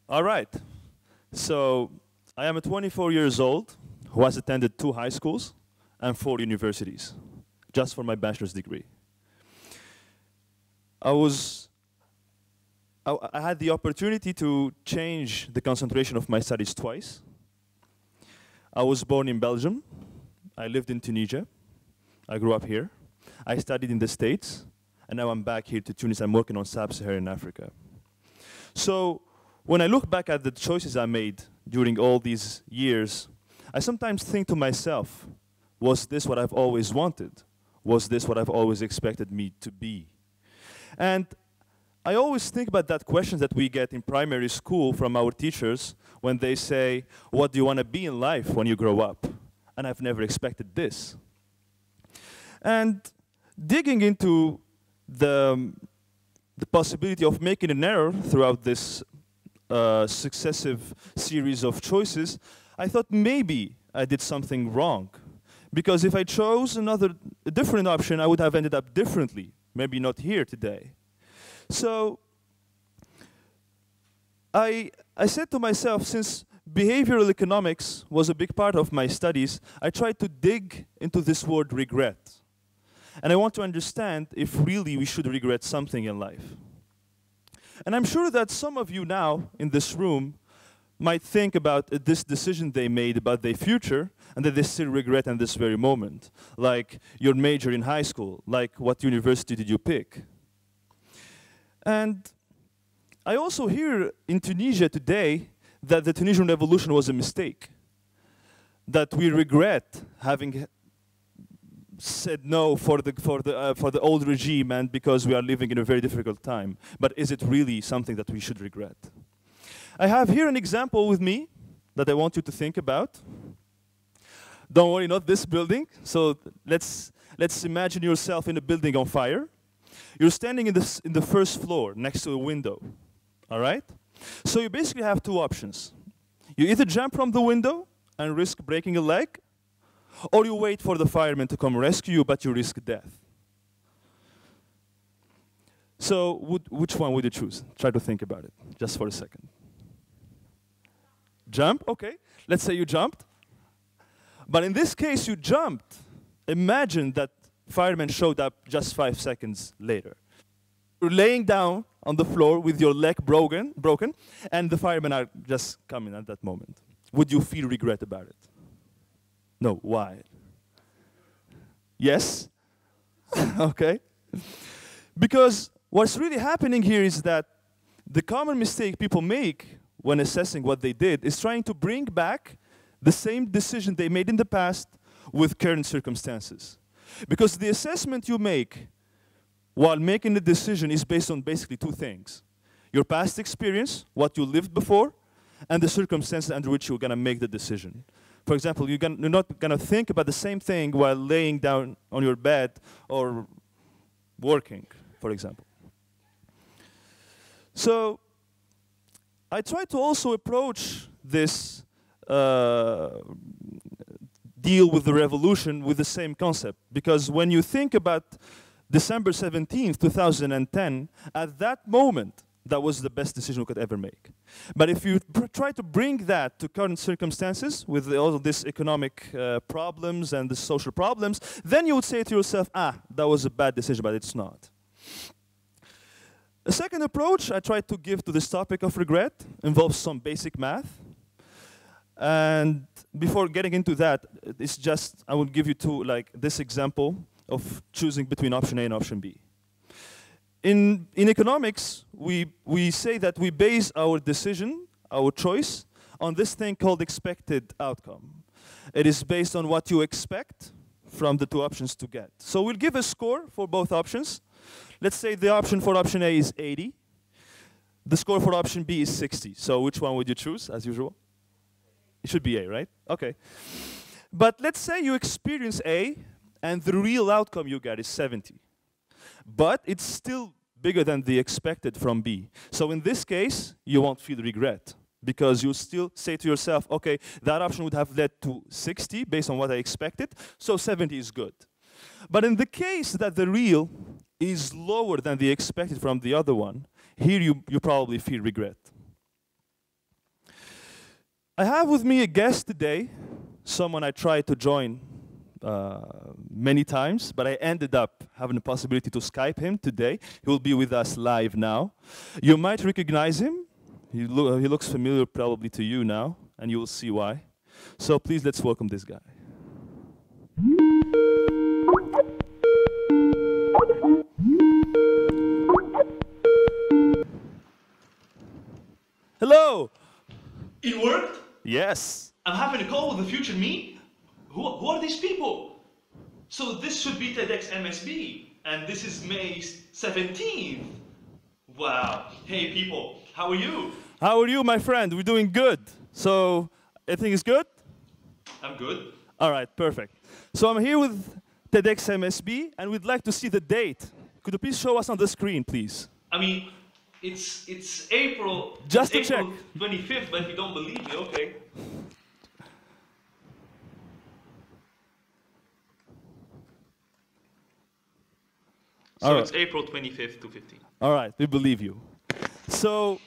All right. So I am a 24 years old who has attended 2 high schools and 4 universities just for my bachelor's degree. I had the opportunity to change the concentration of my studies twice. I was born in Belgium. I lived in Tunisia. I grew up here. I studied in the States, and now I'm back here to Tunis. I'm working on sub-Saharan Africa. So when I look back at the choices I made during all these years, I sometimes think to myself, was this what I've always wanted? Was this what I've always expected me to be? And I always think about that question that we get in primary school from our teachers when they say, what do you want to be in life when you grow up? And I've never expected this. And digging into the possibility of making an error throughout this successive series of choices, I thought maybe I did something wrong. Because if I chose a different option, I would have ended up differently, maybe not here today. So I said to myself, since behavioral economics was a big part of my studies, I tried to dig into this word regret. And I want to understand if really we should regret something in life. And I'm sure that some of you now in this room might think about this decision they made about their future and that they still regret in this very moment. Like your major in high school, like what university did you pick? And I also hear in Tunisia today that the Tunisian revolution was a mistake. That we regret having said no for the old regime and because we are living in a very difficult time. But is it really something that we should regret? I have here an example with me that I want you to think about. Don't worry, not this building. So let's imagine yourself in a building on fire. You're standing in the first floor next to a window. All right? So you basically have 2 options. You either jump from the window and risk breaking a leg, or you wait for the firemen to come rescue you, but you risk death. So which one would you choose? Try to think about it, just for a second. Jump, okay. Let's say you jumped. But in this case, you jumped. Imagine that firemen showed up just 5 seconds later. You're laying down on the floor with your leg broken, and the firemen are just coming at that moment. Would you feel regret about it? No, why? Yes? Okay. Because what's really happening here is that the common mistake people make when assessing what they did is trying to bring back the same decision they made in the past with current circumstances. Because the assessment you make while making the decision is based on basically 2 things. Your past experience, what you lived before, and the circumstances under which you're going to make the decision. For example, you're not going to think about the same thing while laying down on your bed or working, for example. So I try to also approach this deal with the revolution with the same concept. Because when you think about December 17th, 2010, at that moment, that was the best decision we could ever make. But if you try to bring that to current circumstances with all of these economic problems and the social problems, then you would say to yourself, that was a bad decision, but it's not. A second approach I try to give to this topic of regret involves some basic math. And before getting into that, it's just, I will give you this example of choosing between option A and option B. In economics, we say that we base our decision, our choice, on this thing called expected outcome. It is based on what you expect from the 2 options to get. So we'll give a score for both options. Let's say the option for option A is 80. The score for option B is 60. So which one would you choose, as usual? It should be A, right? Okay. But let's say you experience A, and the real outcome you get is 70. But it's still bigger than the expected from B. So in this case, you won't feel regret, because you still say to yourself, okay, that option would have led to 60 based on what I expected, so 70 is good. But in the case that the real is lower than the expected from the other one, here you probably feel regret. I have with me a guest today, someone I tried to join many times, but I ended up having the possibility to Skype him today. He will be with us live now. You might recognize him. He looks familiar probably to you now, and you will see why. So please, let's welcome this guy. Hello. It worked? Yes. I'm having a call with the future me? Who are these people? So this should be TEDxMSB, and this is May 17th. Wow. Hey people, how are you? How are you, my friend? We're doing good. So, everything is good? I'm good. All right, perfect. So I'm here with TEDxMSB, and we'd like to see the date. Could you please show us on the screen, please? I mean, it's April. Just to April check. 25th, but if you don't believe me, okay. So it's April 25th to 15th. All right, we believe you. So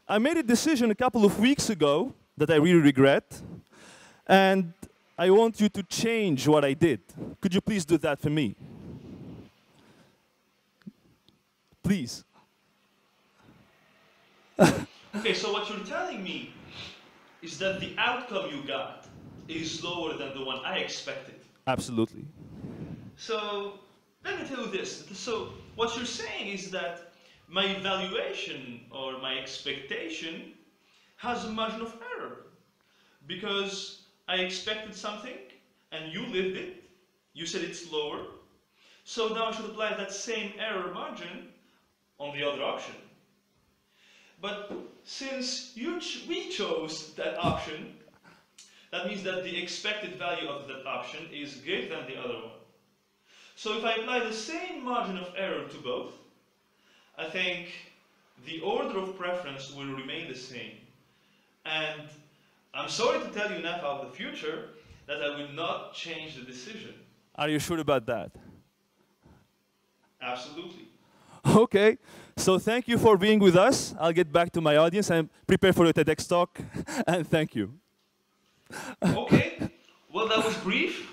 I made a decision a couple of weeks ago that I really regret, and I want you to change what I did. Could you please do that for me? Please. Okay, so what you're telling me is that the outcome you got is lower than the one I expected. Absolutely. So let me tell you this. So what you're saying is that my evaluation or my expectation has a margin of error because I expected something and you lived it. You said it's lower. So now I should apply that same error margin on the other option. But since we chose that option, that means that the expected value of that option is greater than the other one. So if I apply the same margin of error to both, I think the order of preference will remain the same. And I'm sorry to tell you, Nafa of the future, that I will not change the decision. Are you sure about that? Absolutely. Okay, so thank you for being with us. I'll get back to my audience and prepare for the TEDx talk, and thank you. Okay, well that was brief,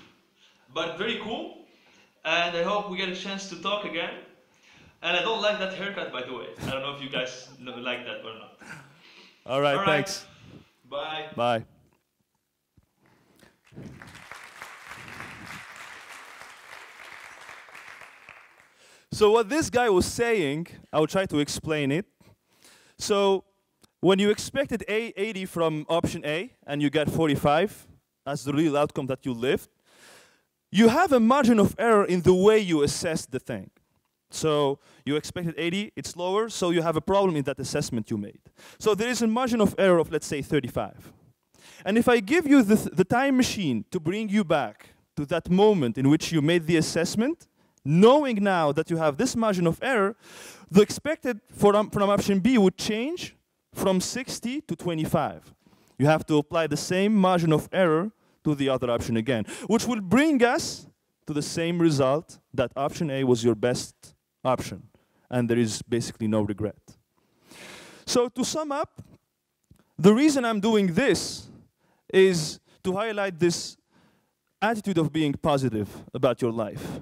but very cool, and I hope we get a chance to talk again. And I don't like that haircut, by the way. I don't know if you guys like that or not. All right, thanks. Bye. Bye. So what this guy was saying, I'll try to explain it. So when you expected 80 from option A and you get 45 as the real outcome that you lived, you have a margin of error in the way you assess the thing. So you expected 80, it's lower, so you have a problem in that assessment you made. So there is a margin of error of, let's say, 35. And if I give you the time machine to bring you back to that moment in which you made the assessment, knowing now that you have this margin of error, the expected from option B would change from 60 to 25. You have to apply the same margin of error to the other option again, which will bring us to the same result that option A was your best option, and there is basically no regret. So to sum up, the reason I'm doing this is to highlight this attitude of being positive about your life.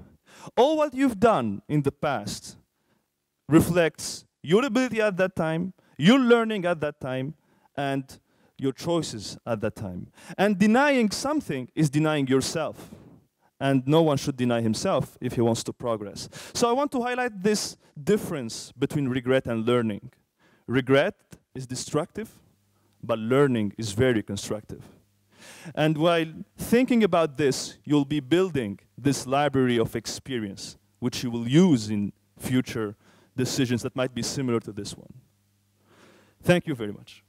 All what you've done in the past reflects your ability at that time, your learning at that time, and your choices at that time. And denying something is denying yourself. And no one should deny himself if he wants to progress. So I want to highlight this difference between regret and learning. Regret is destructive, but learning is very constructive. And while thinking about this, you'll be building this library of experience, which you will use in future decisions that might be similar to this one. Thank you very much.